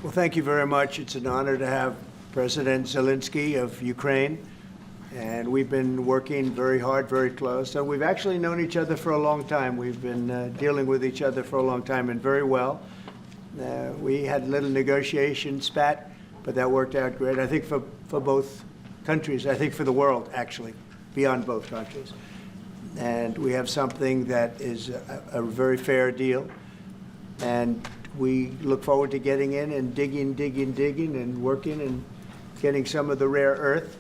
Well, thank you very much. It's an honor to have President Zelenskyy of Ukraine, and we've been working very hard, very close. So we've actually known each other for a long time. We've been dealing with each other for a long time and very well. We had a little negotiation spat, but that worked out great. I think for both countries, I think for the world, actually, beyond both countries. And we have something that is a very fair deal. And we look forward to getting in and digging and working and getting some of the rare earth.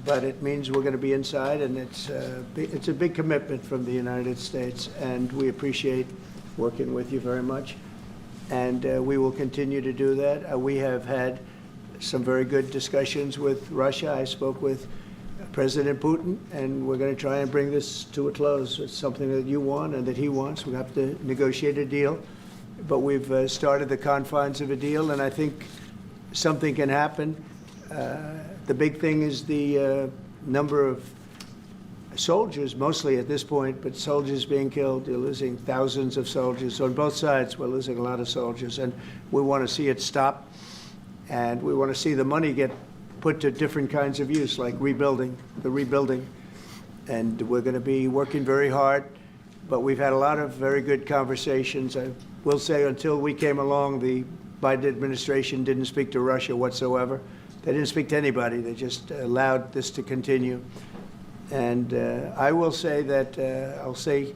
But it means we're going to be inside, and it's a big commitment from the United States, and we appreciate working with you very much. And we will continue to do that. We have had some very good discussions with Russia. I spoke with President Putin, and we're going to try and bring this to a close. It's something that you want and that he wants. We have to negotiate a deal. But we've started the confines of a deal, and I think something can happen. The big thing is the number of soldiers, mostly at this point, but soldiers being killed. You're losing thousands of soldiers. On both sides, we're losing a lot of soldiers, and we want to see it stop, and we want to see the money get put to different kinds of use, like rebuilding. And we're going to be working very hard, but we've had a lot of very good conversations. I will say until we came along, the Biden administration didn't speak to Russia whatsoever. They didn't speak to anybody. They just allowed this to continue. And I will say that, I'll say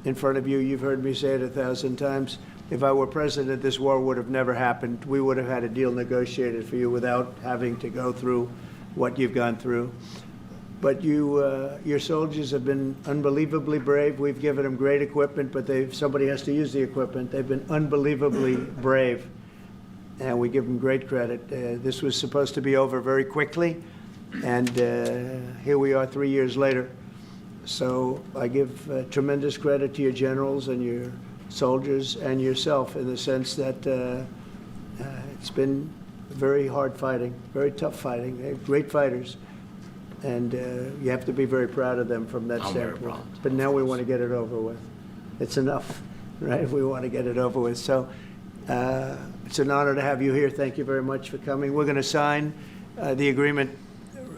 in front of you, you've heard me say it 1,000 times, if I were president, this war would have never happened. We would have had a deal negotiated for you without having to go through what you've gone through. But your soldiers have been unbelievably brave. We've given them great equipment, but somebody has to use the equipment. They've been unbelievably brave, and we give them great credit. This was supposed to be over very quickly, and here we are 3 years later. So I give tremendous credit to your generals and your soldiers and yourself in the sense that it's been very hard fighting, very tough fighting. They're great fighters. And you have to be very proud of them from that standpoint. But now we want to get it over with. It's enough, right? We want to get it over with. So it's an honor to have you here. Thank you very much for coming. We're going to sign the agreement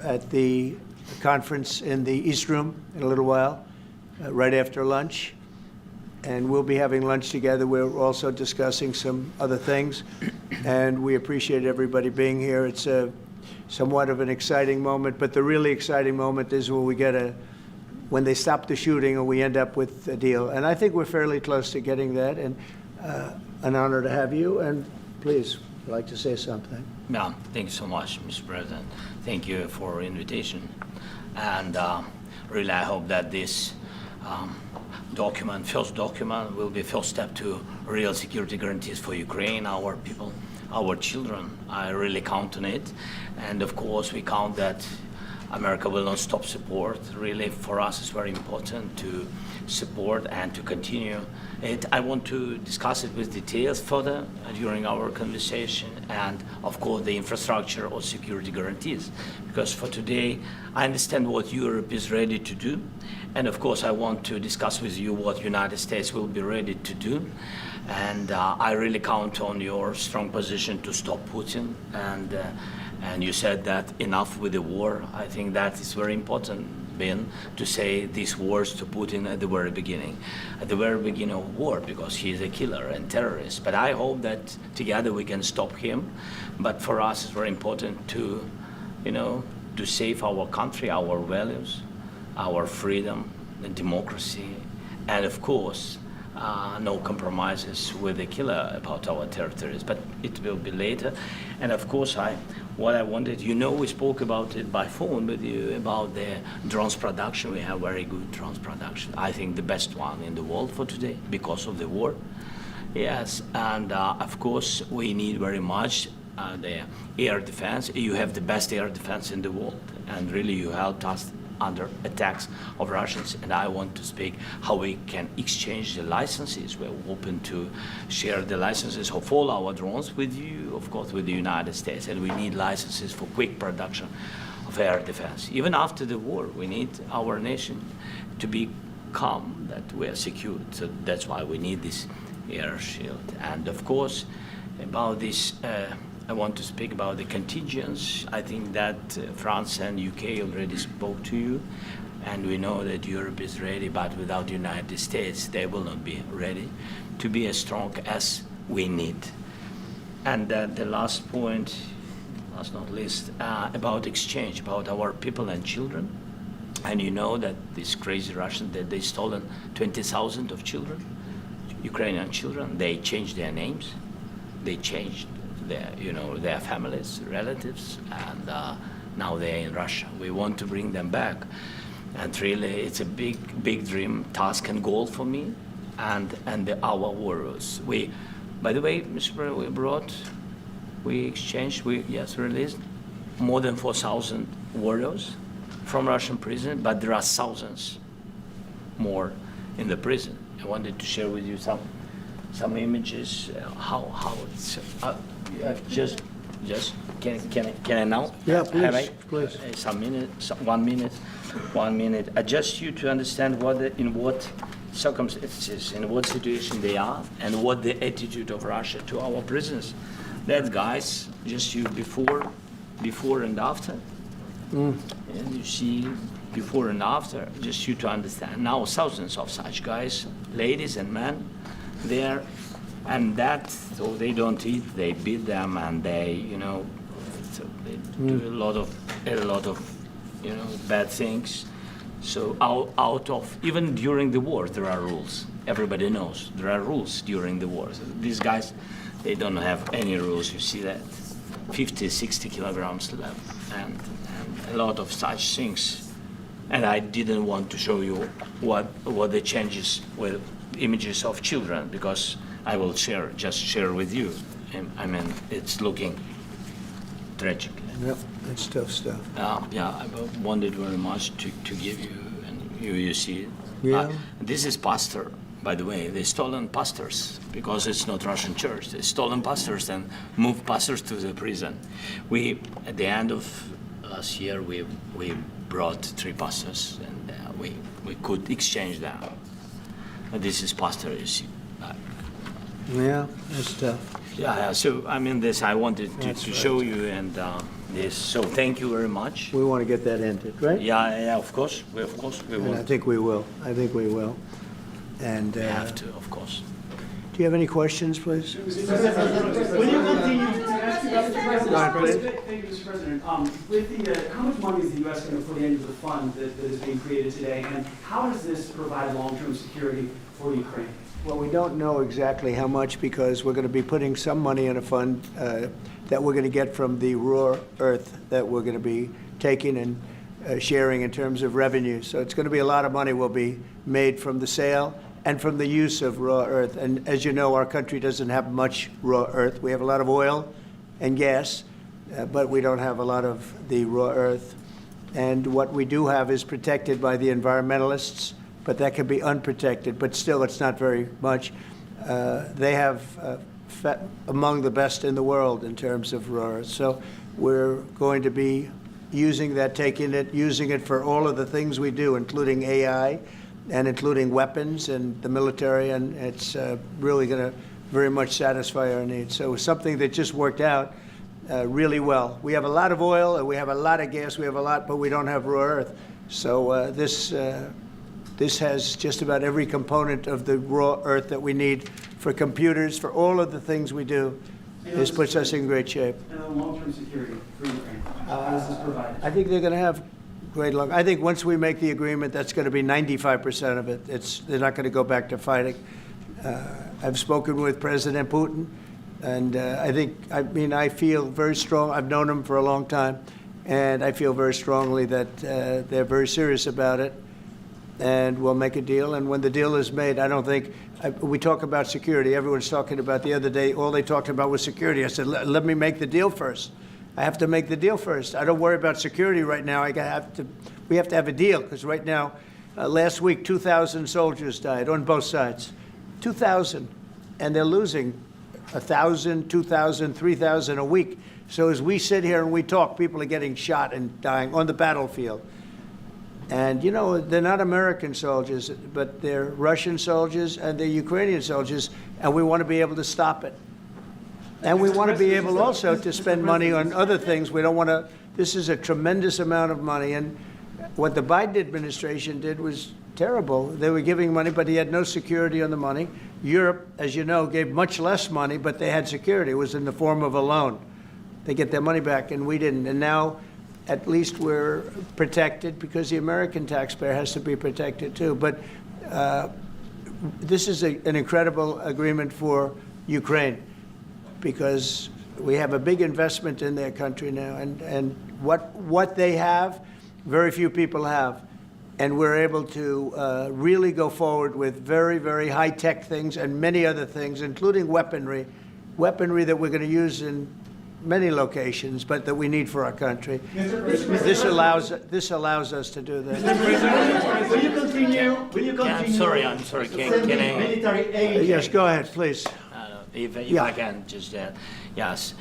at the conference in the East Room in a little while, right after lunch. And we'll be having lunch together. We're also discussing some other things. And we appreciate everybody being here. It's somewhat of an exciting moment, but the really exciting moment is when they stop the shooting or we end up with a deal. And I think we're fairly close to getting that, and an honor to have you. And please, I'd like to say something. Yeah, thank you so much, Mr. President. Thank you for invitation. And really, I hope that this first document, will be first step to real security guarantees for Ukraine, our people, our children. I really count on it. And of course, we count that America will not stop support. Really, for us, it's very important to support and to continue it. I want to discuss it with details further during our conversation, and of course, the infrastructure or security guarantees. Because for today, I understand what Europe is ready to do. And of course, I want to discuss with you what United States will be ready to do. And I really count on your strong position to stop Putin. And you said that enough with the war. I think that is very important, Ben, to say these words to Putin at the very beginning of war, because he is a killer and terrorist. But I hope that together we can stop him. But for us, it's very important to, to save our country, our values, our freedom, and democracy, and of course, no compromises with the killer about our territories, but it will be later. And of course, what I wanted, we spoke about it by phone with you about the drones production. We have very good drones production. I think the best one in the world for today because of the war. Yes, and of course, we need very much the air defense. You have the best air defense in the world, and really you helped us under attacks of Russians, and I want to speak how we can exchange the licenses. We're open to share the licenses of all our drones with you, of course, with the United States, and we need licenses for quick production of air defense. Even after the war, we need our nation to be calm, that we are secured. So that's why we need this air shield. And of course, about this I want to speak about the contingents. I think that France and UK already spoke to you, and we know that Europe is ready, but without the United States, they will not be ready to be as strong as we need. And the last point, last not least, about exchange, about our people and children. And you know that these crazy Russians, that they stolen 20,000 of children, Ukrainian children. They changed their names, they changed their families, relatives, and now they're in Russia. We want to bring them back, and really, it's a big dream, task, and goal for me, and our warriors. By the way, Mr. President, we exchanged, released more than 4,000 warriors from Russian prison, but there are thousands more in the prison. I wanted to share with you some images, how it's. Just can I now? Yeah, please, Have I, please. One minute. Just you to understand in what circumstances, in what situation they are, and what the attitude of Russia to our prisoners. That guys, just you before and after, and you see before and after, just you to understand. Now thousands of such guys, ladies and men, there. And that, so they don't eat, they beat them, and they, so they do a lot of, bad things. So out of, even during the war, there are rules. Everybody knows there are rules during the war. So these guys, they don't have any rules. You see that, 50, 60 kilograms left, and a lot of such things. And I didn't want to show you what the changes with images of children, because I will share with you. I mean, it's looking tragic. Yep, that's tough stuff. I wanted very much to give you, and you see it. Yeah. This is pastor, by the way. They stolen pastors because it's not Russian church. They stolen pastors and moved pastors to the prison. At the end of last year, we brought 3 pastors, and we could exchange them. This is pastor, you see. Yeah, that's tough. Yeah. So I mean, this I wanted to show you, and this. So thank you very much. We want to get that ended, right? Yeah. Of course, we And will. I think we will. And We have to, of course. do you have any questions, please? When you continue to ask you about the President, Go ahead, please. Thank you, Mr. President. With the, how much money is the U.S. going to put into the fund that is being created today, and how does this provide long-term security for Ukraine? Well, we don't know exactly how much, because we're going to be putting some money in a fund that we're going to get from the raw earth that we're going to be taking and sharing in terms of revenue. So it's going to be a lot of money will be made from the sale and from the use of raw earth. And as you know, our country doesn't have much raw earth. We have a lot of oil and gas, but we don't have a lot of the raw earth. And what we do have is protected by the environmentalists, but that can be unprotected. But still, it's not very much. They have among the best in the world in terms of raw earth. So we're going to be using that, using it for all of the things we do, including AI and including weapons and the military, and it's really going to very much satisfy our needs. So it's something that just worked out really well. We have a lot of oil, and we have a lot of gas, but we don't have raw earth. So this has just about every component of the raw earth that we need for computers, for all of the things we do. This puts us in great shape. And the long-term security for Ukraine, how does this provide? I think they're going to have great luck. I think once we make the agreement, that's going to be 95% of it. They're not going to go back to fighting. I've spoken with President Putin, and I feel very strong. I've known him for a long time, and I feel very strongly that they're very serious about it, and we'll make a deal. And when the deal is made, I don't think we talk about security. Everyone's talking about the other day, all they talked about was security. I said, let me make the deal first. I have to make the deal first. I don't worry about security right now. We have to have a deal, because right now, last week, 2,000 soldiers died on both sides. 2,000. And they're losing 1,000, 2,000, 3,000 a week. So as we sit here and we talk, people are getting shot and dying on the battlefield. And, you know, they're not American soldiers, but they're Russian soldiers and they're Ukrainian soldiers, and we want to be able to stop it. And we want to be able also to spend money on other things. We don't want to, this is a tremendous amount of money. And what the Biden administration did was terrible. They were giving money, but he had no security on the money. Europe, as you know, gave much less money, but they had security. It was in the form of a loan. They get their money back, and we didn't. And now, at least we're protected because the American taxpayer has to be protected too. But this is an incredible agreement for Ukraine because we have a big investment in their country now. And what they have, very few people have. And we're able to really go forward with very, very high-tech things and many other things, including weaponry that we're going to use in many locations, but that we need for our country. This allows us to do that. Will you continue? Yeah, I'm sorry. Can I? Military aid. Yes, go ahead, please. If Yeah. I can just yes.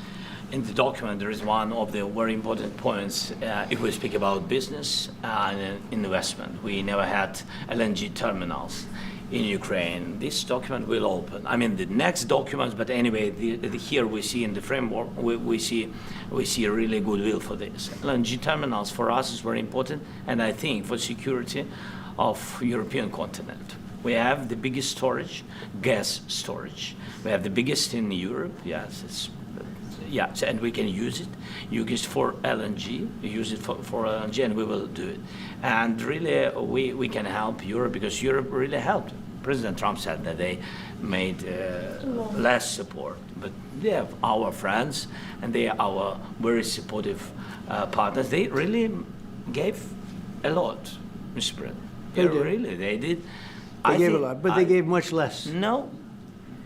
In the document, there is one of the very important points. If we speak about business and investment, we never had LNG terminals in Ukraine. This document will open. I mean, the next documents, but anyway, here we see in the framework, we see a really goodwill for this. LNG terminals for us is very important, and I think for security of European continent. We have the biggest storage, gas storage. We have the biggest in Europe. Yes, and we can use it for LNG, use it for LNG, and we will do it. And really, we can help Europe because Europe really helped. President Trump said that they made less support, but they have our friends and they are our very supportive partners. They really gave a lot, Mr. President. They did. Really, they did. They gave a lot, but they gave much less. No.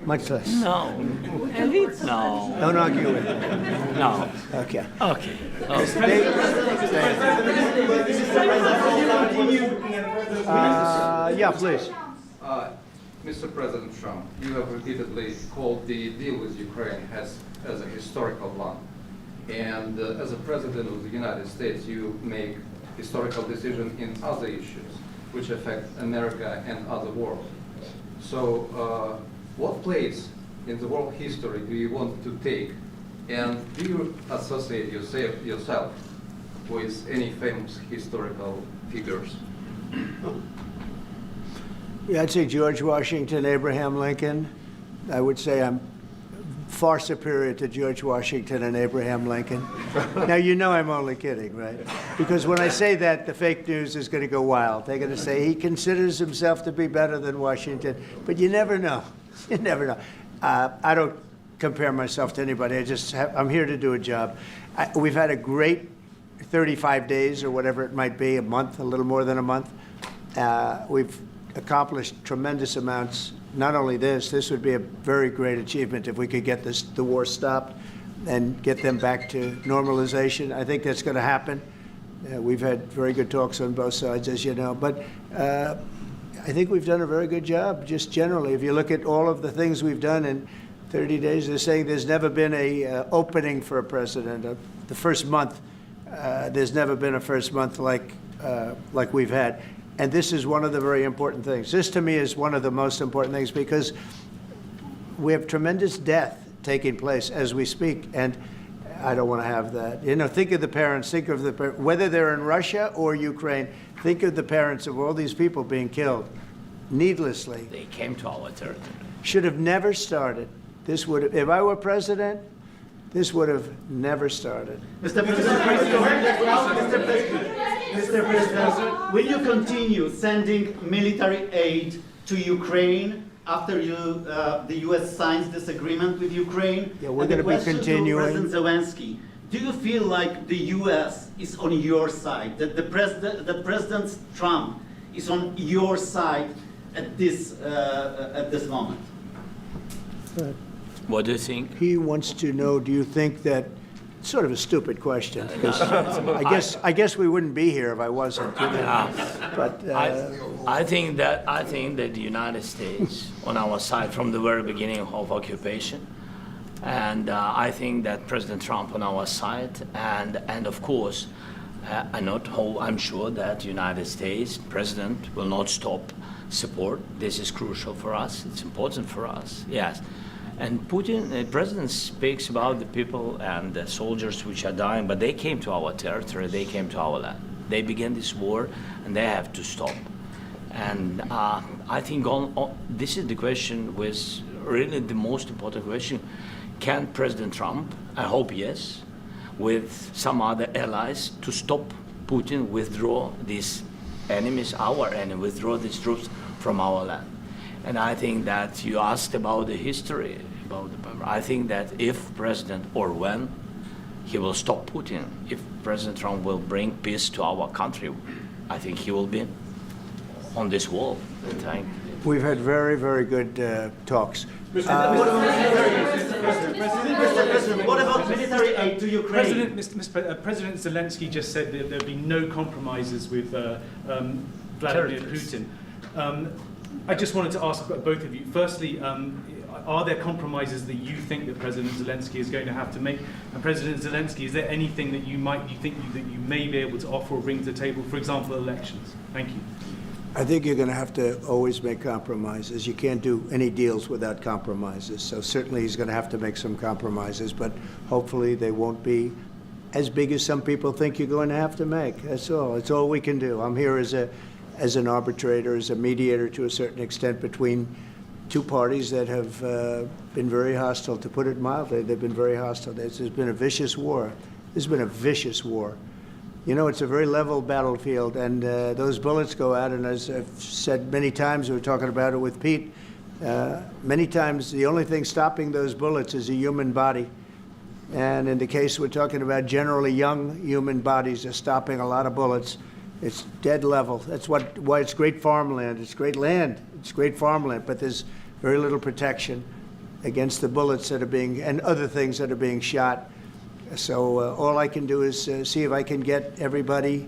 Much less. No. No. Don't argue with me. No. Okay. Okay. Yeah, please. Mr. President Trump, you have repeatedly called the deal with Ukraine as a historical one. And as a President of the United States, you make historical decisions in other issues which affect America and other world. So what place in the world history do you want to take? And do you associate yourself with any famous historical figures? Yeah, I'd say George Washington, Abraham Lincoln. I would say I'm far superior to George Washington and Abraham Lincoln. Now, you know I'm only kidding, right? Because when I say that, the fake news is going to go wild. They're going to say he considers himself to be better than Washington. But you never know. You never know. I don't compare myself to anybody. I'm here to do a job. We've had a great 35 days or whatever it might be, a month, a little more than a month. We've accomplished tremendous amounts. Not only this would be a very great achievement if we could get the war stopped and get them back to normalization. I think that's going to happen. We've had very good talks on both sides, as you know. But I think we've done a very good job, just generally. If you look at all of the things we've done in 30 days, they're saying there's never been a opening for a president. The first month, there's never been a first month like we've had. And this is one of the very important things. This, to me, is one of the most important things because we have tremendous death taking place as we speak, and I don't want to have that. You know, think of the parents, whether they're in Russia or Ukraine, think of the parents of all these people being killed needlessly. They came to our territory. Should have never started. This would have, if I were president, this would have never started. Mr. President, will you continue sending military aid to Ukraine after the U.S. signs this agreement with Ukraine? Yeah, we're going to be continuing. To President Zelenskyy, do you feel like the U.S. is on your side, that President Trump is on your side at this moment? What do you think? He wants to know, do you think that, sort of a stupid question, because I guess we wouldn't be here if I wasn't. You know? But I think that the United States on our side from the very beginning of occupation, and I think that President Trump on our side, and of course, I'm sure that the United States President will not stop support. This is crucial for us. It's important for us. Yes. And Putin, President speaks about the people and the soldiers which are dying, but they came to our territory, they came to our land. They began this war, and they have to stop. And I think this is the question, was really the most important question. Can President Trump, I hope yes, with some other allies, to stop Putin, withdraw these enemies, our enemy, withdraw these troops from our land? And I think that you asked about the history, I think that if President, or when, he will stop Putin, if President Trump will bring peace to our country, I think he will be on this wall. We've had very, very good talks. Mr. President, what about military aid to Ukraine? President Zelenskyy just said that there'd be no compromises with Vladimir Putin. I just wanted to ask both of you. Firstly, are there compromises that you think that President Zelenskyy is going to have to make? And President Zelenskyy, is there anything that you may be able to offer or bring to the table? For example, elections. Thank you. I think you're going to have to always make compromises. You can't do any deals without compromises. So certainly he's going to have to make some compromises, but hopefully they won't be as big as some people think you're going to have to make. That's all. It's all we can do. I'm here as an arbitrator, as a mediator to a certain extent between two parties that have been very hostile. To put it mildly, they've been very hostile. There's been a vicious war. There's been a vicious war. You know, it's a very level battlefield, and those bullets go out, and as I've said many times, we were talking about it with Pete, many times the only thing stopping those bullets is a human body. And in the case we're talking about, generally young human bodies are stopping a lot of bullets. It's dead level. That's why it's great farmland. It's great land. It's great farmland, but there's very little protection against the bullets that are being, and other things that are being shot. So all I can do is see if I can get everybody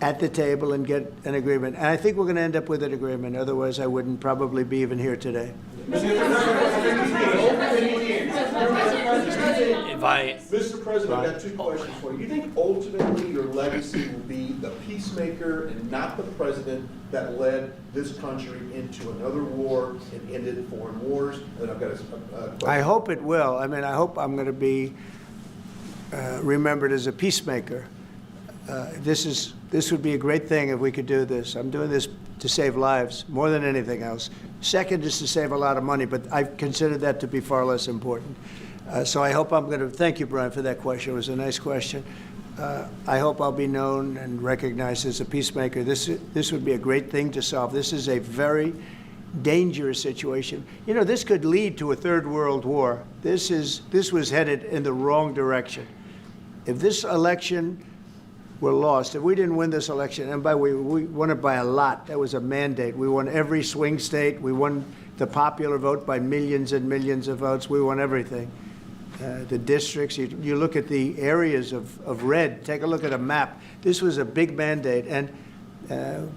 at the table and get an agreement. And I think we're going to end up with an agreement. Otherwise, I wouldn't probably be even here today. Mr. President, I've got two questions for you. You think ultimately your legacy will be the peacemaker and not the president that led this country into another war and ended foreign wars? And I've got a question. I hope it will. I mean, I hope I'm going to be remembered as a peacemaker. This would be a great thing if we could do this. I'm doing this to save lives more than anything else. Second is to save a lot of money, but I consider that to be far less important. So I hope I'm going to, thank you, Brian, for that question. It was a nice question. I hope I'll be known and recognized as a peacemaker. This would be a great thing to solve. This is a very dangerous situation. You know, this could lead to a third world war. This was headed in the wrong direction. If this election were lost, if we didn't win this election, and by the way, we won it by a lot. That was a mandate. We won every swing state. We won the popular vote by millions and millions of votes. We won everything. The districts, you look at the areas of red, take a look at a map. This was a big mandate, and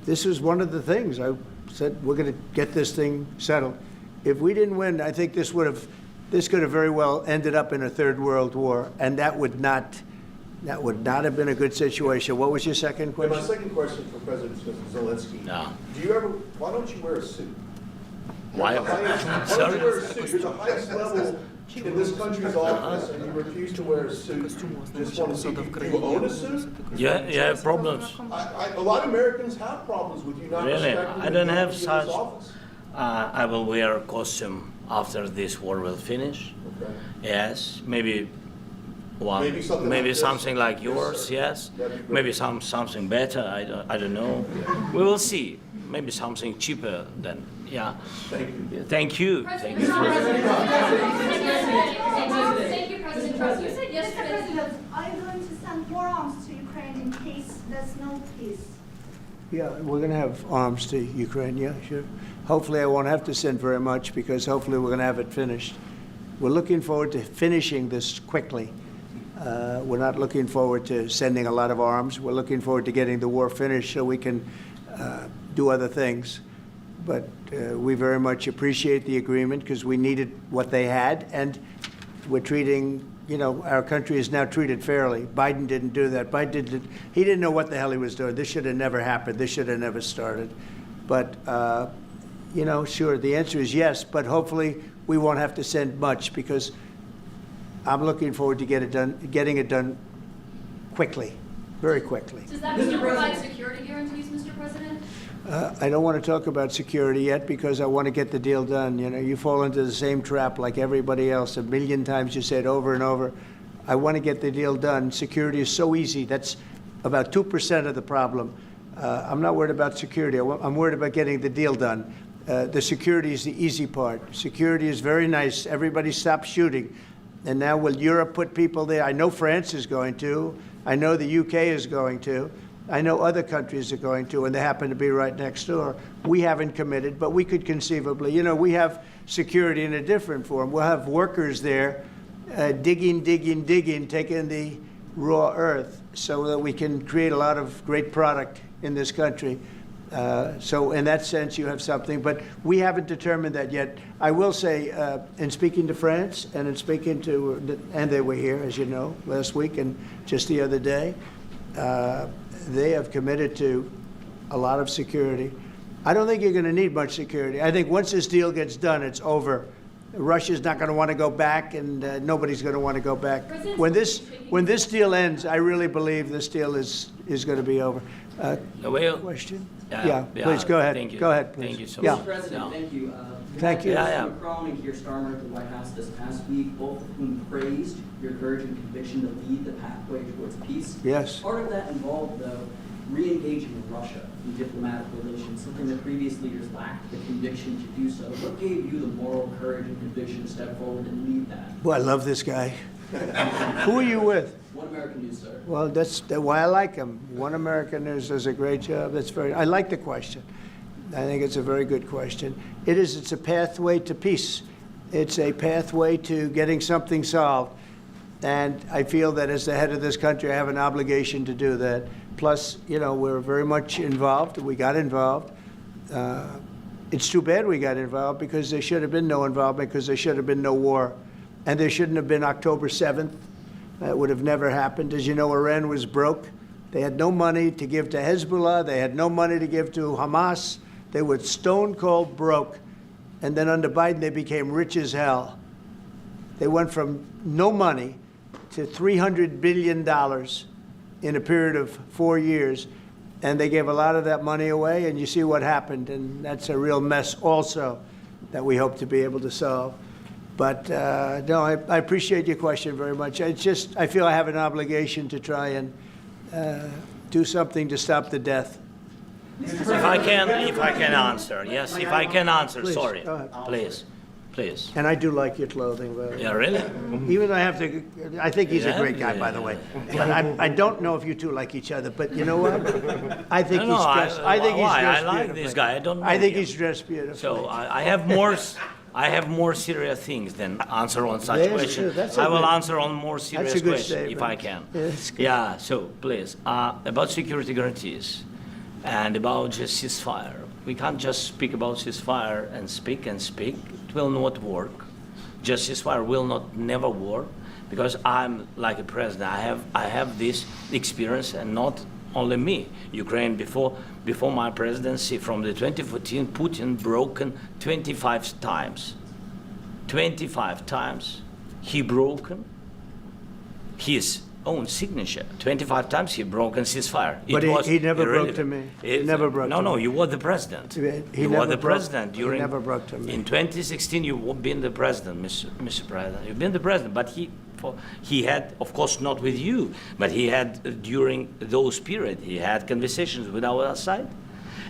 this was one of the things. I said, we're going to get this thing settled. If we didn't win, I think this could have very well ended up in a third world war, and that would not have been a good situation. What was your second And question? my second question for President Zelenskyy. No. Why don't you wear a suit? Why? Why don't you wear a suit? You're the highest level in this country's office, and you refuse to wear a suit. Just want to see, do you own a suit? You have problems. A lot of Americans have problems with you not Really? respecting I don't the have integrity of such. this office. I will wear a costume after this war will finish. Okay. Yes, maybe one, Maybe something like this. something like Yes, yours. sir. Yes, That'd be great. maybe something better. I don't know. We will see. Maybe something cheaper than yeah. Thank you. Thank you. Thank you. Thank you, President Trump. You said Mr. yesterday. President, are you going to send more arms to Ukraine in case there's no peace? Yeah, we're going to have arms to Ukraine, yeah, sure. Hopefully I won't have to send very much, because hopefully we're going to have it finished. We're looking forward to finishing this quickly. We're not looking forward to sending a lot of arms. We're looking forward to getting the war finished so we can do other things. But we very much appreciate the agreement, because we needed what they had, and we're treating, you know, our country is now treated fairly. Biden didn't do that. He didn't know what the hell he was doing. This should have never happened. This should have never started. But, you know, sure, the answer is yes, but hopefully we won't have to send much, because I'm looking forward to getting it done quickly, very quickly. Does that mean you'll provide security guarantees, Mr. President? I don't want to talk about security yet, because I want to get the deal done. You know, you fall into the same trap like everybody else. A million times you say it over and over. I want to get the deal done. Security is so easy. That's about 2% of the problem. I'm not worried about security. I'm worried about getting the deal done. The security is the easy part. Security is very nice. Everybody stopped shooting. And now will Europe put people there? I know France is going to. I know the UK is going to. I know other countries are going to, and they happen to be right next door. We haven't committed, but we could conceivably. You know, we have security in a different form. We'll have workers there digging, taking the raw earth so that we can create a lot of great product in this country. So in that sense, you have something, but we haven't determined that yet. I will say, in speaking to France and in speaking to, and they were here, as you know, last week and just the other day, they have committed to a lot of security. I don't think you're going to need much security. I think once this deal gets done, it's over. Russia's not going to want to go back, and nobody's going to want to go back. When this deal ends, I really believe this deal is going to be over. Question? Yeah, please go ahead. Thank you. Go ahead, please. Thank you so Yeah. much. Mr. President, Yeah. thank you. Thank you. Macron and Keir Starmer at the White House this past week, both of whom praised your courage and conviction to lead the pathway towards peace. Yes. Part of that involved, though, re-engaging with Russia in diplomatic relations, something that previous leaders lacked the conviction to do so. What gave you the moral courage and conviction to step forward and lead that? Well, I love this guy. Who are you with? One American News, sir. Well, that's why I like him. One American News does a great job. I like the question. I think it's a very good question. It's a pathway to peace. It's a pathway to getting something solved. And I feel that as the head of this country, I have an obligation to do that. Plus, you know, we're very much involved. We got involved. It's too bad we got involved, because there should have been no involvement, because there should have been no war. And there shouldn't have been October 7th. That would have never happened. As you know, Iran was broke. They had no money to give to Hezbollah. They had no money to give to Hamas. They were stone cold broke. And then under Biden, they became rich as hell. They went from no money to $300 billion in a period of 4 years. And they gave a lot of that money away, and you see what happened. And that's a real mess also that we hope to be able to solve. But no, I appreciate your question very much. It's just, I feel I have an obligation to try and do something to stop the death. If I can answer, yes, if I can answer, Please, sorry, go ahead. please. And I do like your clothing, by the way. Yeah, really? Even though I think he's a Yeah, great guy, yeah, by the way. yeah. But I don't know if you two like each other, but you know what? I think No, he's dressed, I think he's why? dressed I like beautifully. this guy. I don't know I think him. he's dressed beautifully. So I have more serious things than answer on such Yes, questions. sure, that's a I will good- answer on more serious a good questions if I statement. can. Yeah, that's good. Yeah, so please, about security guarantees and about just ceasefire. We can't just speak about ceasefire and speak. It will not work. Just ceasefire will not never work, because I'm like a president. I have this experience, and not only me. Ukraine before my presidency, from the 2014, Putin broken 25 times. 25 times he broken his own signature. 25 times he broken ceasefire. But he never broke to me. He never broke to me. No, you were the president. He You never were the broke- president he during. never broke to me. In 2016, you've been the president, Mr. President. You've been the president, but he had, of course, not with you, but he had during those period. He had conversations with our side,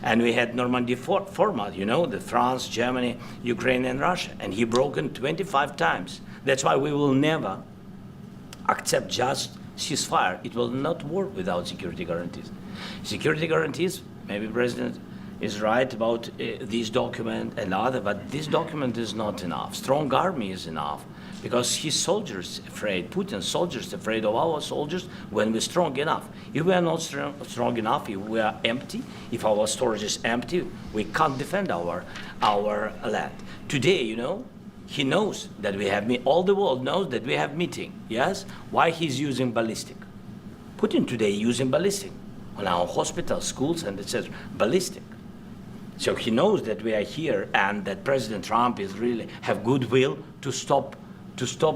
and we had Normandy format. You know, the France, Germany, Ukraine, and Russia, and he broken 25 times. That's why we will never accept just ceasefire. It will not work without security guarantees. Security guarantees, maybe President is right about this document and other, but this document is not enough. Strong army is enough, because his soldiers afraid, Putin's soldiers afraid of our soldiers when we're strong enough. If we are not strong enough, if we are empty, if our storage is empty, we can't defend our land. Today, you know, he knows that we have all the world knows that we have meeting. Yes? Why he's using ballistic? Putin today using ballistic on our hospitals, schools, and etc. Ballistic. So he knows that we are here and that President Trump is really have goodwill to stop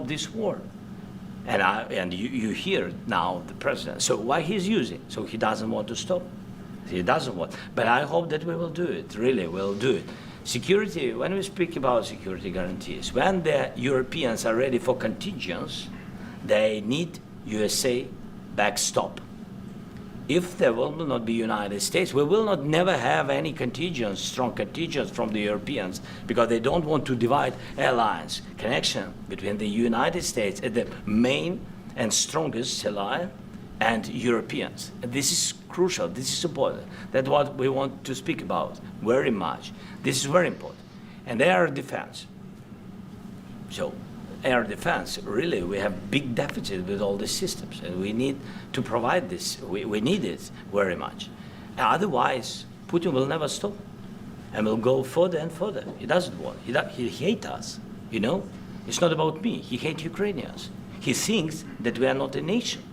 this war. And you hear now the president. So why he's using? So he doesn't want to stop. He doesn't want. But I hope that we will do it. Really, we'll do it. Security. When we speak about security guarantees, when the Europeans are ready for contingents, they need USA backstop. If there will not be United States, we will not never have any contingents, strong contingents from the Europeans, because they don't want to divide alliance connection between the United States as the main and strongest ally and Europeans. And this is crucial. This is important. That's what we want to speak about very much. This is very important. And air defense. So air defense, really, we have big deficit with all these systems, and we need to provide this. We need it very much. Otherwise, Putin will never stop, and will go further and further. He doesn't want. He hates us. You know, it's not about me. He hates Ukrainians. He thinks that we are not a nation.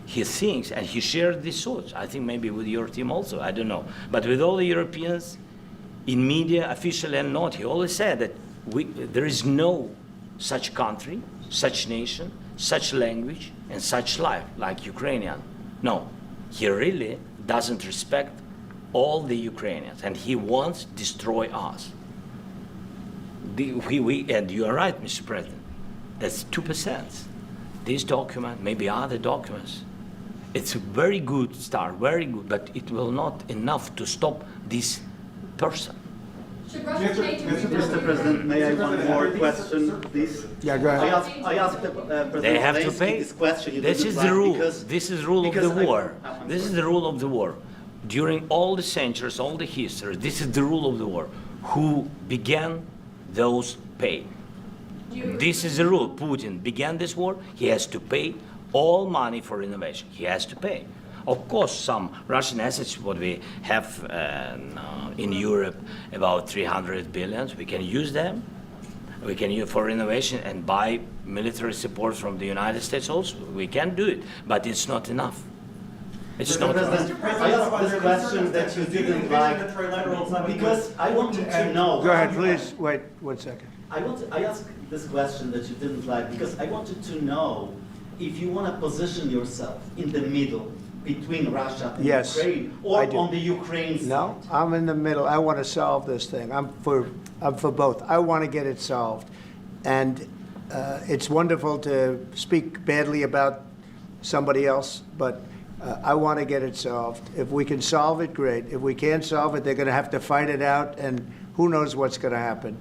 He thinks, and he shared these thoughts. I think maybe with your team also. I don't know, but with all the Europeans, in media, officially and not, he always said that there is no such country, such nation, such language, and such life like Ukrainian. No, he really doesn't respect all the Ukrainians, and he wants to destroy us. And you are right, Mr. President, that's 2%. This document, maybe other documents, it's a very good start, very good, but it will not enough to stop this person. Should Russia change its Mr. President, may I have one more question, please? Yeah, go ahead. I asked President They have to Zelenskyy pay. this question. You This didn't is like the rule. because- This is the rule of the because war. I'm This is sorry. the rule of the war. During all the centuries, all the history, this is the rule of the war. Who began, those pay. Do you agree This with is the rule. Putin began this war. He has to pay all money for innovation. He has to pay. Of course, some Russian assets, what we have in Europe, about 300 billion, we can use them. We can use for innovation and buy military support from the United States also. We can do it, but it's not enough. It's not enough. President, I asked this question that you didn't like because I wanted to know. Go ahead, please. Wait 1 second. I asked this question that you didn't like because I wanted to know if you want to position yourself in the middle between Russia and Yes, Ukraine, I or do. on the Ukraine side. No, I'm in the middle. I want to solve this thing. I'm for both. I want to get it solved. And it's wonderful to speak badly about somebody else, but I want to get it solved. If we can solve it, great. If we can't solve it, they're going to have to fight it out, and who knows what's going to happen.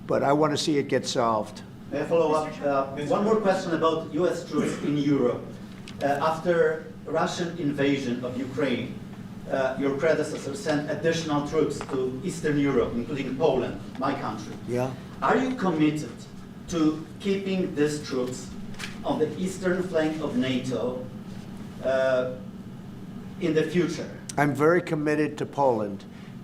But I want to see it get solved. May I follow up? One more question about U.S. troops in Europe. After Russian invasion of Ukraine, your predecessor sent additional troops to Eastern Europe, including Poland, my country. Yeah? Are you committed to keeping these troops on the eastern flank of NATO in the future? I'm very committed to Poland.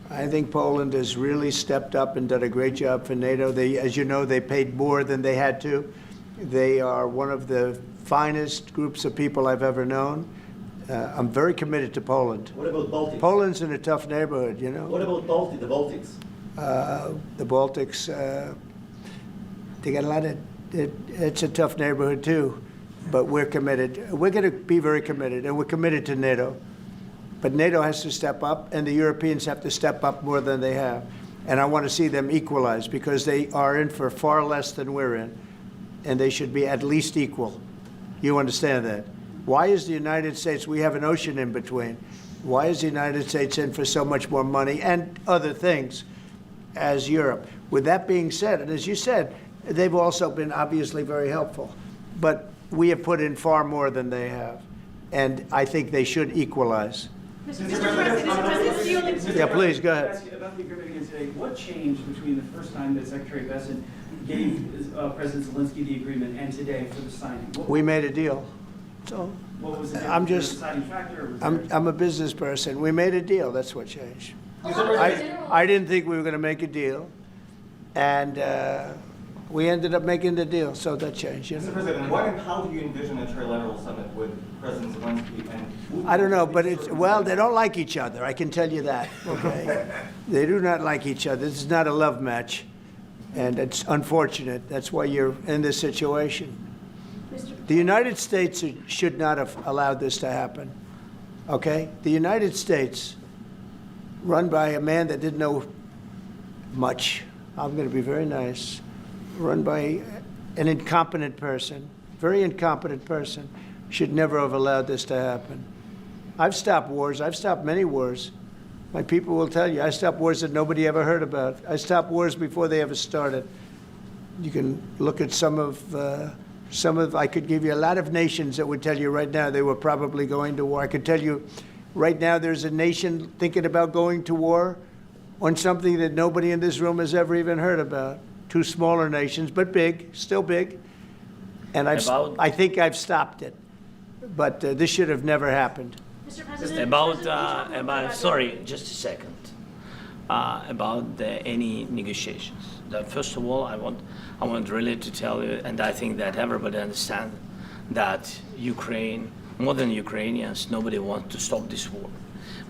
I think Poland has really stepped up and done a great job for NATO. They, as you know, they paid more than they had to. They are one of the finest groups of people I've ever known. I'm very committed to Poland. What about Baltics? Poland's in a tough neighborhood, you know. What about the Baltics? The Baltics, they got a lot of, it's a tough neighborhood too, but we're committed. We're going to be very committed, and we're committed to NATO. But NATO has to step up, and the Europeans have to step up more than they have. And I want to see them equalize, because they are in for far less than we're in, and they should be at least equal. You understand that? Why is the United States, we have an ocean in between, why is the United States in for so much more money and other things as Europe? With that being said, and as you said, they've also been obviously very helpful, but we have put in far more than they have, and I think they should equalize. Mr. President, Yeah, please, go I ahead. ask you about the agreement again today. What changed between the first time that Secretary Bessent gave President Zelenskyy the agreement and today for the signing? We made a deal. So What was the I'm was there a just- deciding factor? Or was there- I'm a business person. We made a deal. That's what changed. A lot of the general- I didn't think we were going to make a deal, and We ended up making the deal, so that changed. You Mr. know? President, what and how do you envision a trilateral summit with President Zelenskyy and Putin? I don't know, but it's, well, they don't like each other, I can tell you that, okay? They do not like each other. This is not a love match, and it's unfortunate. That's why you're in this situation. The United States should not have allowed this to happen, okay? The United States, run by a man that didn't know much, I'm going to be very nice, run by an incompetent person, very incompetent person, should never have allowed this to happen. I've stopped wars. I've stopped many wars. My people will tell you, I stopped wars that nobody ever heard about. I stopped wars before they ever started. You can look at some of, I could give you a lot of nations that would tell you right now they were probably going to war. I could tell you right now there's a nation thinking about going to war on something that nobody in this room has ever even heard about. Two smaller nations, but big, still big. And I think I've stopped it. But this should have never happened. Mr. President, About sorry, just a second. About any negotiations. First of all, I want really to tell you, and I think that everybody understands that Ukraine, more than Ukrainians, nobody wants to stop this war.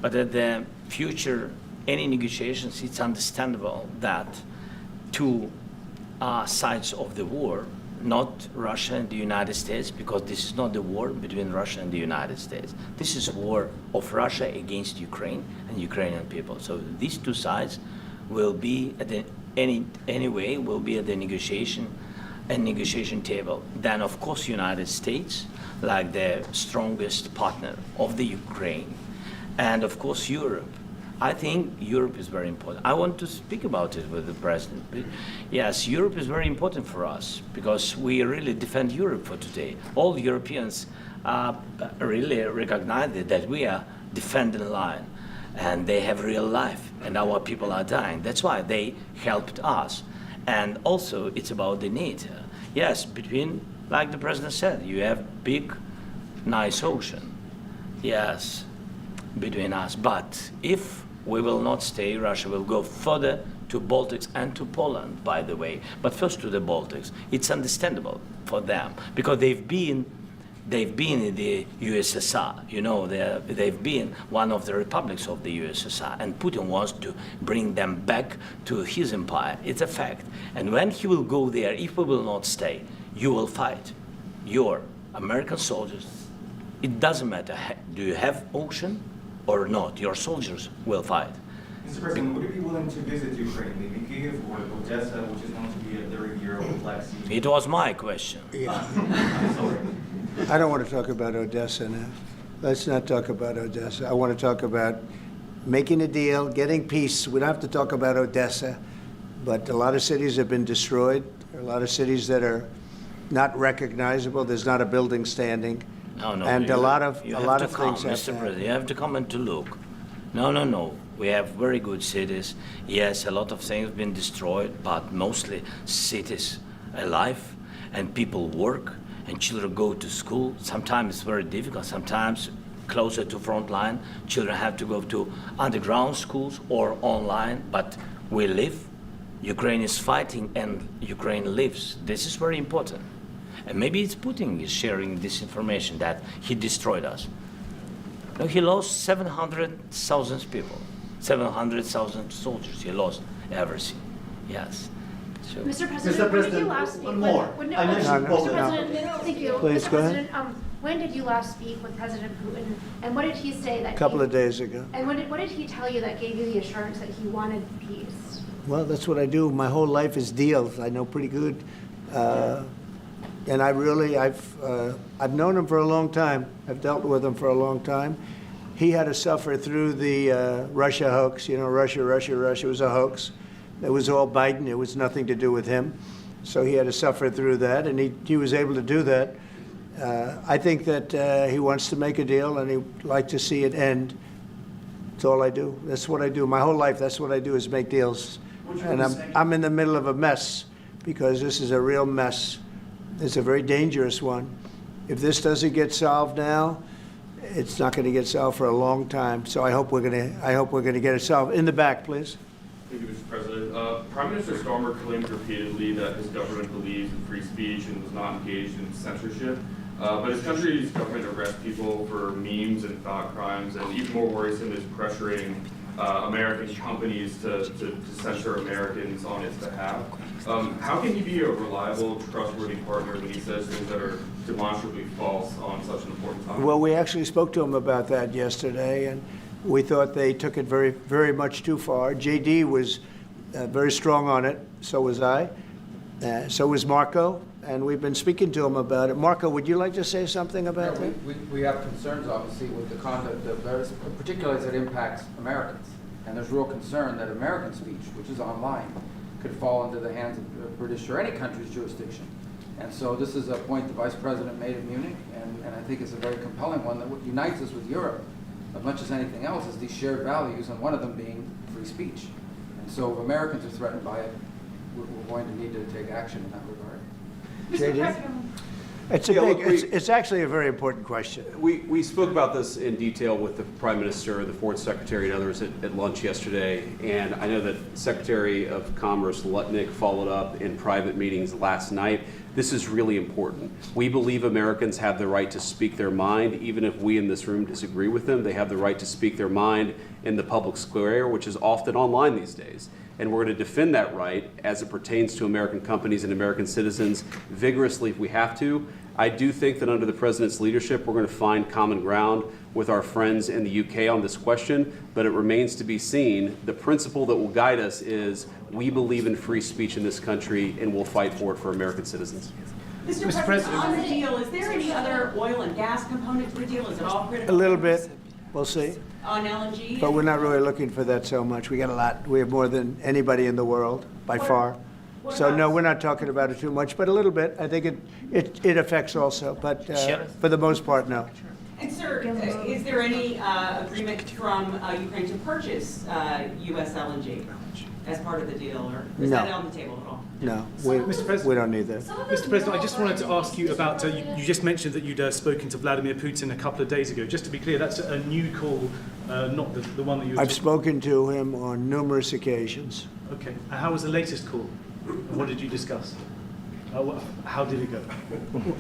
But at the future, any negotiations, it's understandable that two sides of the war, not Russia and the United States, because this is not the war between Russia and the United States. This is a war of Russia against Ukraine and Ukrainian people. So these two sides will be at the anyway will be at the negotiation table. Then of course United States, like the strongest partner of the Ukraine, and of course Europe. I think Europe is very important. I want to speak about it with the president. Yes, Europe is very important for us because we really defend Europe for today. All Europeans really recognize that we are defending the line, and they have real life, and our people are dying. That's why they helped us. And also, it's about the NATO. Yes, between, like the president said, you have big, nice ocean. Yes, between us. But if we will not stay, Russia will go further to Baltics and to Poland, by the way. But first to the Baltics. It's understandable for them because they've been in the USSR. You know, they've been one of the republics of the USSR, and Putin wants to bring them back to his empire. It's a fact. And when he will go there, if we will not stay, you will fight. Your American soldiers, it doesn't matter, do you have ocean or not, your soldiers will fight. Mr. President, would you be willing to visit Ukraine, maybe Kyiv or Odessa, which is going to be a 30-year-old Black Sea? It was my question. Yeah. Sorry. I don't want to talk about Odessa now. Let's not talk about Odessa. I want to talk about making a deal, getting peace. We don't have to talk about Odessa, but a lot of cities have been destroyed. There are a lot of cities that are not recognizable. There's not a building standing. No, and a lot of things have Mr. President, you have to come and to look. No. We have very good cities. Yes, a lot of things have been destroyed, but mostly cities alive, and people work, and children go to school. Sometimes it's very difficult. Sometimes closer to front line, children have to go to underground schools or online, but we live. Ukraine is fighting, and Ukraine lives. This is very important. And maybe it's Putin is sharing this information that he destroyed us. No, he lost 700,000 people, 700,000 soldiers. He lost everything. Yes. So. Mr. President, Mr. when did you President, last speak one more. with I mentioned Mr. Poland. President, thank you. Please, Mr. go ahead. President, when did you last speak with President Putin, and what did he say that? A couple of days ago. And what did he tell you that gave you the assurance that he wanted peace? Well, that's what I do. My whole life is deals. I know pretty good. And I've known him for a long time. I've dealt with him for a long time. He had to suffer through the Russia hoax. You know, Russia was a hoax. It was all Biden. It was nothing to do with him. So he had to suffer through that, and he was able to do that. I think that he wants to make a deal, and he'd like to see it end. That's all I do. That's what I do. My whole life, that's what I do is make deals. And I'm in the middle of a mess because this is a real mess. It's a very dangerous one. If this doesn't get solved now, it's not going to get solved for a long time. So I hope we're going to get it solved. In the back, please. Thank you, Mr. President. Prime Minister Starmer claimed repeatedly that his government believes in free speech and was not engaged in censorship. But his country's government arrests people for memes and thought crimes, and even more worrisome is pressuring American companies to censor Americans on its behalf. How can he be a reliable, trustworthy partner when he says things that are demonstrably false on such an important topic? Well, we actually spoke to him about that yesterday, and we thought they took it very, very much too far. JD was very strong on it, so was I, so was Marco, and we've been speaking to him about it. Marco, would you like to say something about that? We have concerns, obviously, with the conduct of those, particularly as it impacts Americans. And there's real concern that American speech, which is online, could fall into the hands of British or any country's jurisdiction. And so this is a point the Vice President made in Munich, and I think it's a very compelling one that unites us with Europe as much as anything else is these shared values, and one of them being free speech. And so if Americans are threatened by it, we're going to need to take action in that regard. JD? It's actually a very important question. We spoke about this in detail with the Prime Minister, the Foreign Secretary, and others at lunch yesterday, and I know that Secretary of Commerce Lutnick followed up in private meetings last night. This is really important. We believe Americans have the right to speak their mind, even if we in this room disagree with them. They have the right to speak their mind in the public square, which is often online these days. And we're going to defend that right as it pertains to American companies and American citizens vigorously if we have to. I do think that under the President's leadership, we're going to find common ground with our friends in the UK on this question, but it remains to be seen. The principle that will guide us is we believe in free speech in this country, and we'll fight for it for American citizens. Mr. President, on the deal, is there any other oil and gas component to the deal? Is it all critical? A little bit. We'll see. On LNG? But we're not really looking for that so much. We got a lot. We have more than anybody in the world, by far. So no, we're not talking about it too much, but a little bit. I think it affects also, but for the most part, no. And sir, is there any agreement from Ukraine to purchase U.S. LNG as part of the deal, or is that on the table at all? No, Mr. President, we don't need that. Mr. President, I just wanted to ask you about, you just mentioned that you'd spoken to Vladimir Putin a couple of days ago. Just to be clear, that's a new call, not the one that you were I've spoken to him on numerous occasions. Okay. And how was the latest call? And what did you discuss? How did it go?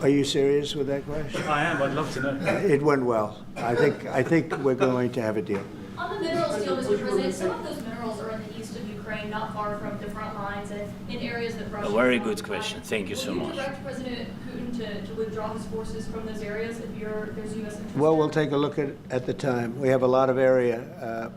Are you serious with that question? I am. I'd love to know. It went well. I think we're going to have a deal. On the minerals deal, Mr. President, some of those minerals are in the east of Ukraine, not far from the front lines, and in areas that Russia... A very good question. Thank you so much. Will you direct President Putin to withdraw his forces from those areas if there's U.S. interest? Well, we'll take a look at the time. We have a lot of area.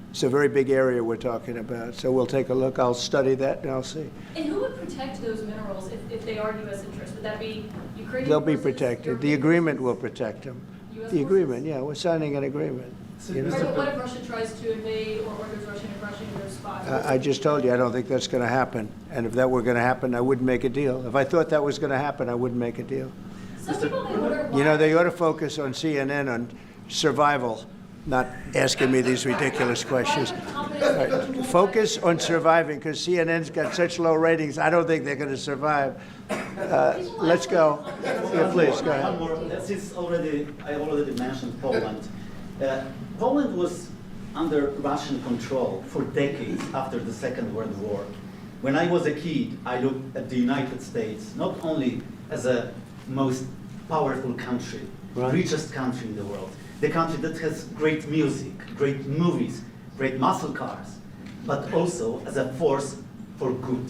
It's a very big area we're talking about, so we'll take a look. I'll study that and I'll see. And who would protect those minerals if they are U.S. interests? Would that be Ukrainian They'll be forces, protected. European The agreement will forces? protect them. US The forces? agreement, yeah, we're signing an agreement. You know? Right, but what if Russia tries to invade or orders Russian aggression in those spots? I just told you, I don't think that's going to happen. And if that were going to happen, I wouldn't make a deal. If I thought that was going to happen, I wouldn't make a deal. Some people may wonder why... You know, they ought to focus on CNN on survival, not asking me these ridiculous questions. Right. Focus on surviving, because CNN's got such low ratings, I don't think they're going to survive. Let's go. Yeah, please, go ahead. One more. Since I already mentioned Poland. Poland was under Russian control for decades after the Second World War. When I was a kid, I looked at the United States not only as a most powerful country, richest country in the world, the country that has great music, great movies, great muscle cars, but also as a force for good.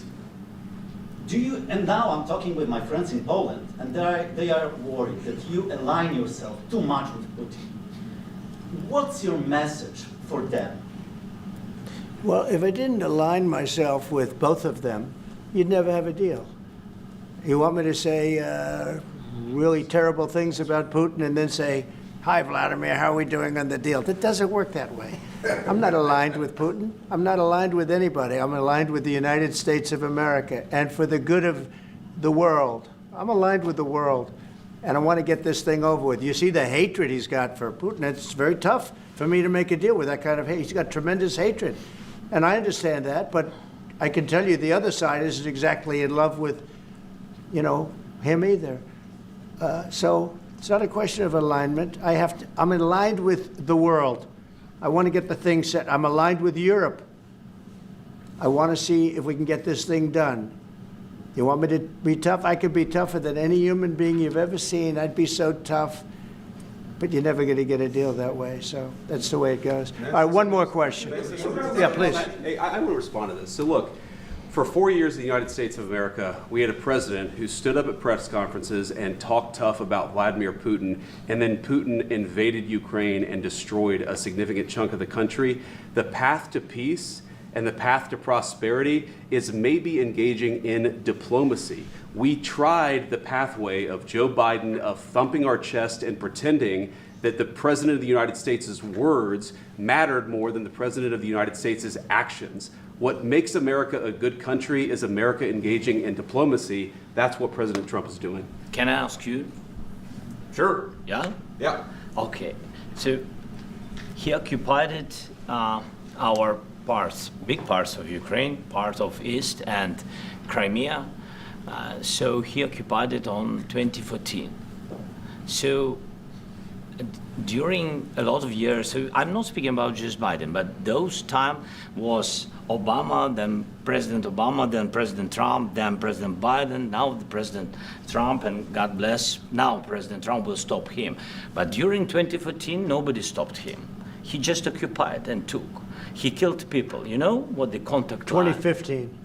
And now I'm talking with my friends in Poland, and they are worried that you align yourself too much with Putin. What's your message for them? Well, if I didn't align myself with both of them, you'd never have a deal. You want me to say really terrible things about Putin and then say, "Hi, Vladimir, how are we doing on the deal?" That doesn't work that way. I'm not aligned with Putin. I'm not aligned with anybody. I'm aligned with the United States of America. And for the good of the world, I'm aligned with the world. And I want to get this thing over with. You see the hatred he's got for Putin. It's very tough for me to make a deal with that kind of hate. He's got tremendous hatred. And I understand that, but I can tell you the other side isn't exactly in love with, him either. So it's not a question of alignment. I'm aligned with the world. I want to get the thing set. I'm aligned with Europe. I want to see if we can get this thing done. You want me to be tough? I could be tougher than any human being you've ever seen. I'd be so tough. But you're never going to get a deal that way. So that's the way it goes. All right, one more question. Yeah, please. Hey, I want to respond to this. So look, for 4 years in the United States of America, we had a president who stood up at press conferences and talked tough about Vladimir Putin, and then Putin invaded Ukraine and destroyed a significant chunk of the country. The path to peace and the path to prosperity is maybe engaging in diplomacy. We tried the pathway of Joe Biden, of thumping our chest and pretending that the President of the United States' words mattered more than the President of the United States' actions. What makes America a good country is America engaging in diplomacy. That's what President Trump is doing. Can I ask you? Sure. Yeah? Yeah. Okay. So he occupied our parts, big parts of Ukraine, part of East and Crimea. So he occupied it on 2014. So during a lot of years, so I'm not speaking about just Biden, but those time was Obama, then President Obama, then President Trump, then President Biden, now the President Trump, and God bless, now President Trump will stop him. But during 2014, nobody stopped him. He just occupied and took. He killed people. You know what the contact line? 2015.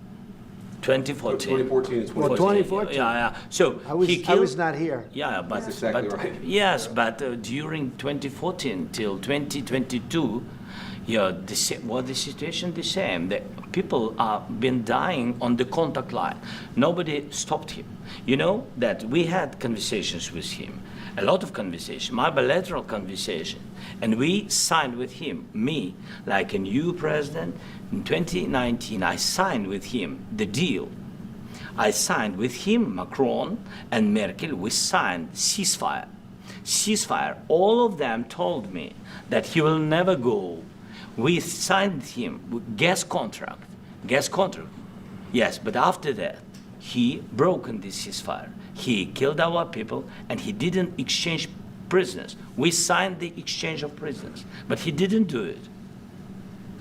2014. 2014 is Well, 2014. Yeah. So I was, he killed, I was not here. Yeah, but That's exactly but, right. Yes, but during 2014 till 2022, yeah, the situation the same. The people have been dying on the contact line. Nobody stopped him. You know that we had conversations with him, a lot of conversation, my bilateral conversation, and we signed with him, me, like a new president. In 2019, I signed with him the deal. I signed with him, Macron and Merkel, we signed ceasefire. Ceasefire, all of them told me that he will never go. We signed him with gas contract, yes, but after that, he broken this ceasefire. He killed our people and he didn't exchange prisoners. We signed the exchange of prisoners, but he didn't do it.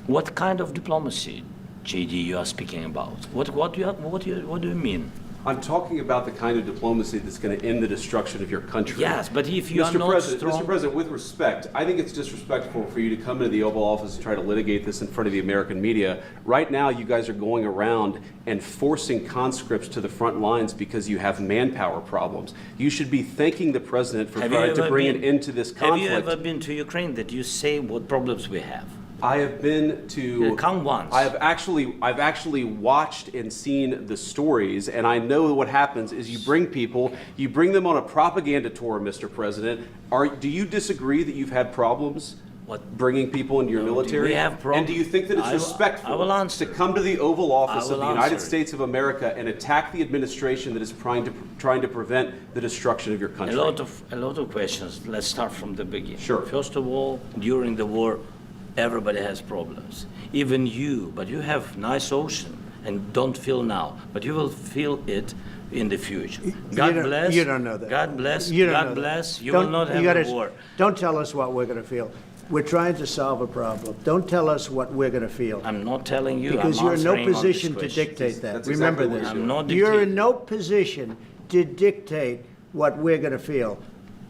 What kind of diplomacy, JD, you are speaking about? What do you mean? I'm talking about the kind of diplomacy that's going to end the destruction of your country. Yes, but if you are not strong... Mr. President, with respect, I think it's disrespectful for you to come into the Oval Office and try to litigate this in front of the American media. Right now, you guys are going around and forcing conscripts to the front lines because you have manpower problems. You should be thanking the President for trying to bring an end to this conflict. Have you ever been to Ukraine that you say what problems we have? I have been to. Come once. I've actually watched and seen the stories, and I know what happens is you bring them on a propaganda tour, Mr. President. Do you disagree that you've had problems? Bringing people into your military? We have problems. And do you think that it's respectful to come to the Oval Office of the United States of America and attack the administration that is trying to prevent the destruction of your country? A lot of questions. Let's start from the beginning. Sure. First of all, during the war, everybody has problems. Even you, but you have nice ocean and don't feel now, but you will feel it in the future. God bless. You don't know that. God bless. You don't God know bless. that. You will not have a war. Don't tell us what we're going to feel. We're trying to solve a problem. Don't tell us what we're going to feel. I'm not telling you. Because I'm you're in no answering on this position to question. dictate that. That's Remember exactly this. what I'm not You're dictating. in no position to dictate what we're going to feel.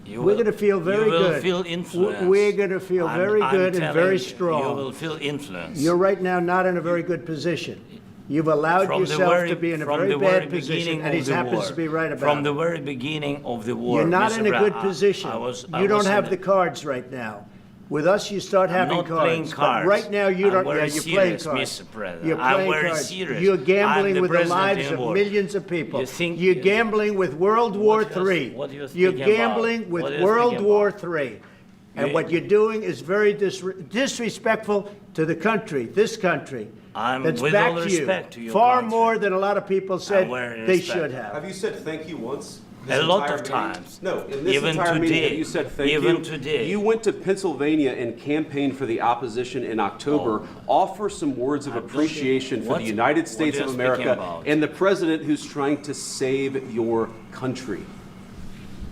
You We're will- going to feel very You will good. feel influenced. We're going to feel very good and telling very you, strong. You will feel influence. You're right now not in a very good position. You've allowed From the yourself very- to be in a from very the very bad position, beginning and he of the happens war. to be right about From it. the very beginning of the war. You're not Mr. in a good Brown, position. I was You don't in have a- the cards right now. With us, you start I'm having not playing cards. cards. But right now, you I'm don't. very Yeah, you're playing serious, cards. Mr. President. You're I'm playing very cards. serious. You're I'm gambling the with the president lives in of war. millions of people. You think- You're gambling with World War What do you- III. what do you You're think about? gambling with What do you World think War about? III. And You- what you're doing is very disrespectful to the country, this country. I'm That's with back all to respect you. to your Far country. more than a lot of people said very they respectful. should have. Have you said thank you once? A lot of times. No, in this Even entire meeting, today. have you said thank you? Even today. You went to Pennsylvania and campaigned for the opposition in October. Offer some words of appreciation for the United States what of are you speaking America about? and the president who's trying to save your country.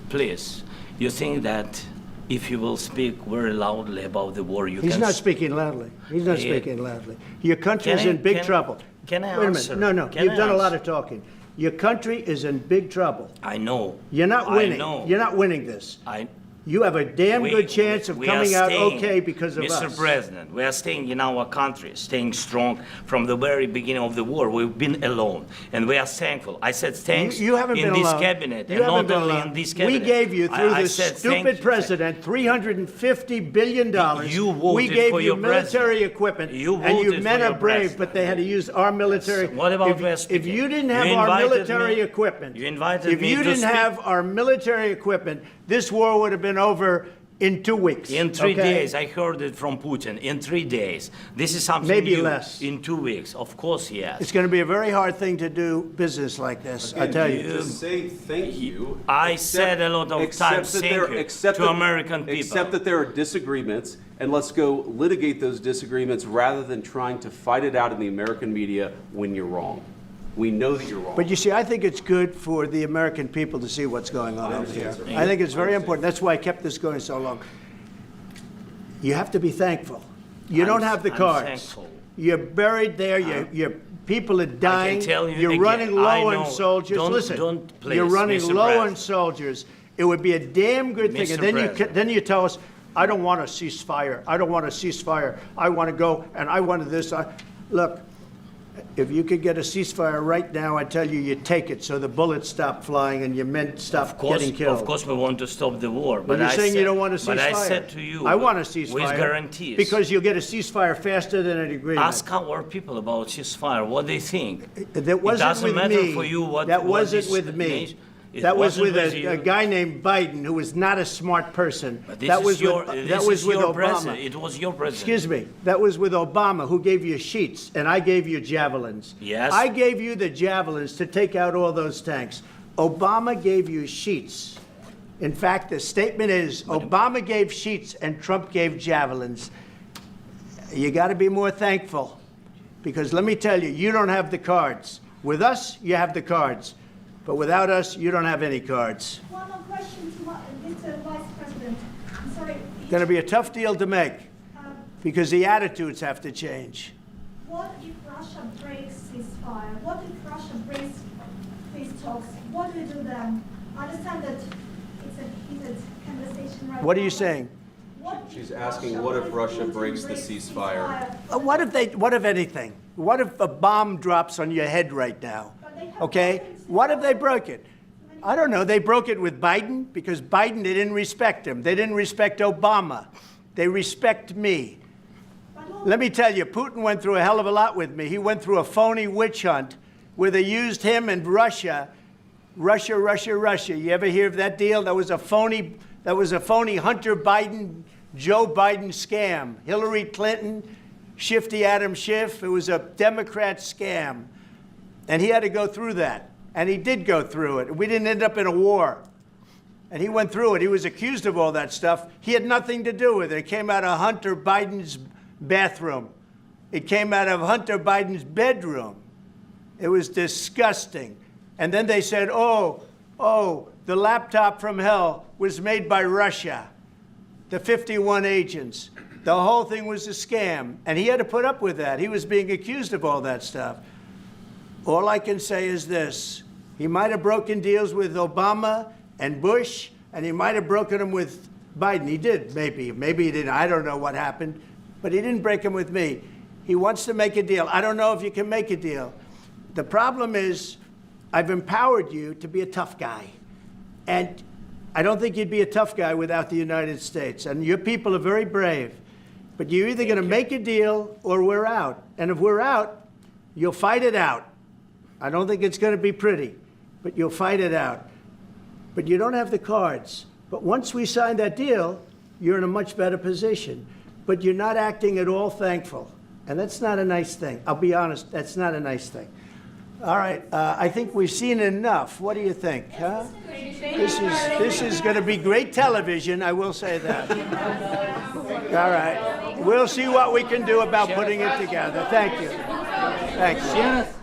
Please, you think that if you will speak very loudly about the war, you He's can... not speaking loudly. He's not Yeah. speaking loudly. Your country is Can I- in big can- trouble. Can I Wait a answer? minute. No, Can you've I done a lot answer? of talking. Your country is in big trouble. I know. You're not winning. I know. You're not winning this. I You have a damn good chance of we are coming out staying, okay because of Mr. us. President, we are staying in our country, staying strong from the very beginning of the war. We've been alone, and we are thankful. I said thanks You haven't in been this alone. cabinet, You and haven't not been only alone. in this cabinet. We gave you, through I this said thank stupid you. president, $350 billion. You voted We gave for you your military president. equipment, You and you voted men for are your brave, president. but they had to use our military. What about if, West if you didn't have You our invited military me- equipment, you invited if me you to didn't speak- have our military equipment, this war would have been over in 2 weeks. In 3 okay? days, I heard it from Putin. In 3 days, this is something Maybe new. less. In 2 weeks, of course, yes. It's going to be a very hard thing to do business like this, I tell you. Just say thank you. I said a lot of times thank you to American people. Accept that there are disagreements, and let's go litigate those disagreements rather than trying to fight it out in the American media when you're wrong. We know that you're wrong. But you see, I think it's good for the American people to see what's going on over here. I think it's very important. That's why I kept this going so long. You have to be thankful. You don't have the I'm cards. thankful. You're buried there. Your people are dying. tell you You're again, running low I on know. soldiers. Don't- Listen, don't please, you're running Mr. low on President. soldiers. It would be a damn good thing. Mr. And then President. then you tell us, I don't want a ceasefire. I don't want a ceasefire. I want to go and I want this. Look. If you could get a ceasefire right now, I tell you, you take it so the bullets stop flying and your men stop getting killed. Of course, we want to stop the war. But you're saying you don't want a ceasefire. But I said to you, I want a ceasefire. with guarantees. Because you'll get a ceasefire faster than an agreement. Ask our people about ceasefire, what they think. That wasn't it doesn't with matter me. for you what. That what wasn't this with me. nation- it That was wasn't with you. a guy named Biden, who was not a smart person. But this That is was your, with, this that was is with your Obama. president. It was your president. Excuse me. That was with Obama, who gave you sheets, and I gave you javelins. Yes. I gave you the javelins to take out all those tanks. Obama gave you sheets. In fact, the statement is Obama gave sheets and Trump gave javelins. You got to be more thankful, because let me tell you, you don't have the cards. With us, you have the cards. But without us, you don't have any cards. One more question to Mr. Vice President. I'm sorry. Going to be a tough deal to make, because the attitudes have to change. What if Russia breaks ceasefire? What if Russia breaks peace talks? What do we do then? I understand that it's a heated conversation right now. What are you saying? What if She's asking, what if Russia breaks the ceasefire? What if anything? What if a bomb drops on your head right now? Okay? What if they broke it? I don't know. They broke it with Biden because Biden, they didn't respect him. They didn't respect Obama. They respect me. Let me tell you, Putin went through a hell of a lot with me. He went through a phony witch hunt where they used him and Russia. Russia. You ever hear of that deal? That was a phony Hunter Biden, Joe Biden scam. Hillary Clinton, Shifty Adam Schiff. It was a Democrat scam. And he had to go through that. And he did go through it. We didn't end up in a war. And he went through it. He was accused of all that stuff. He had nothing to do with it. It came out of Hunter Biden's bathroom. It came out of Hunter Biden's bedroom. It was disgusting. And then they said, oh, the laptop from hell was made by Russia, the 51 agents. The whole thing was a scam. And he had to put up with that. He was being accused of all that stuff. All I can say is this. He might have broken deals with Obama and Bush, and he might have broken them with Biden. He did, maybe. Maybe he didn't. I don't know what happened. But he didn't break them with me. He wants to make a deal. I don't know if you can make a deal. The problem is I've empowered you to be a tough guy. And I don't think you'd be a tough guy without the United States. And your people are very brave. But you're either going to make a deal or we're out. And if we're out, you'll fight it out. I don't think it's going to be pretty, but you'll fight it out. But you don't have the cards. But once we sign that deal, you're in a much better position. But you're not acting at all thankful. And that's not a nice thing. I'll be honest, that's not a nice thing. All right, I think we've seen enough. What do you think? Huh? This is going to be great television, I will say that. All right, we'll see what we can do about putting it together. Thank you. Thanks.